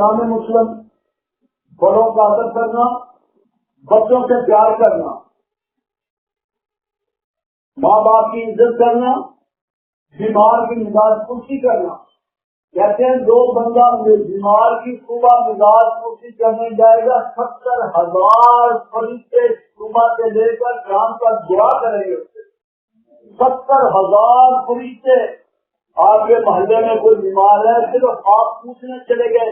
نام مسلم، بڑوں کا ادب کرنا، بچوں سے پیار کرنا، ماں باپ کی عزت کرنا، بیمار کی مزاج پرسی کرنا۔ کہتے ہیں جو بندہ بیمار کی صبح مزاج پرسی کرنے جائے گا 70,000 فرشتے صبح سے لے کر شام تک دعا کریں گے۔ 70,000 فرشتے آپ کے محلے میں کوئی بیمار ہے، صرف آپ پوچھنے چلے گئے،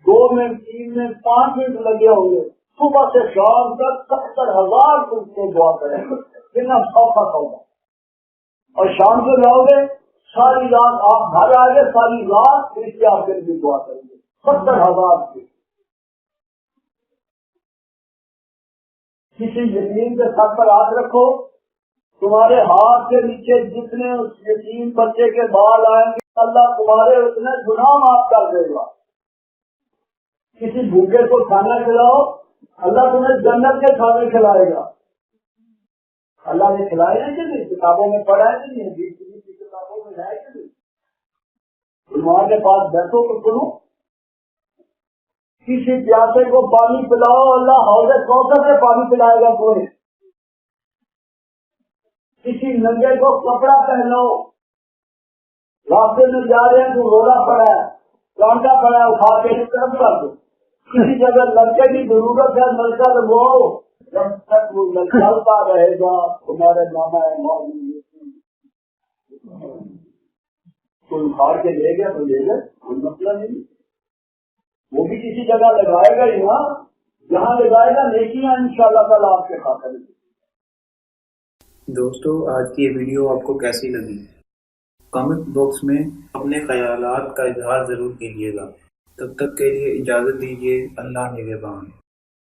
2 منٹ 3 منٹ 5 منٹ لگے ہوں گے، صبح سے شام تک 70,000 فرشتے دعا کریں گے۔ کتنا سوکھا ہوگا۔ اور شام کو جاؤ گے، ساری رات آپ گھر آئے گے، ساری رات فرشتے آپ کے لیے دعا کریں گے۔ 70,000 کے کسی یتیم کے سر پر ہاتھ رکھو، تمہارے ہاتھ کے نیچے جتنے اس یتیم بچے کے بال آئیں گے اللہ تمہارے اتنے گناہ معاف کر دے گا۔ کسی بھوکے کو کھانا کھلاؤ، اللہ تمہیں جنت کے کھانے کھلائے گا۔ اللہ نے کھلائے ہیں کہ نہیں؟ کتابوں میں پڑھا ہے کہ نہیں؟ کتابوں میں ہے کہ نہیں؟ تمہارے کے پاس بیٹھو تو سنو، کسی پیاسے کو پانی پلاؤ، اللہ حوض کوثر سے پانی پلائے گا کوئی۔ کسی ننگے کو کپڑا پہنو، راستے میں جا رہے ہیں تو روڑا پڑا ہے، کانٹا پڑا ہے، اٹھا کے اس طرف کر دو۔ کسی جگہ لڑکے کی ضرورت ہے، نلکا لگواؤ، جب تک وہ چلتا رہے گا تمہارے نامہ موجود کوئی اٹھا کے لے گیا تو لے گئے، کوئی مسئلہ نہیں۔ وہ بھی کسی جگہ لگائے گا ہی نا، جہاں لگائے گا نیکیاں انشاءاللہ تعالیٰ آپ کے خاطر میں۔ دوستو، آج کی یہ ویڈیو آپ کو کیسی لگی؟ کامنٹ باکس میں اپنے خیالات کا اظہار ضرور کیجیے گا۔ تب تک کے لیے اجازت دیجیے۔ اللہ نگہبان۔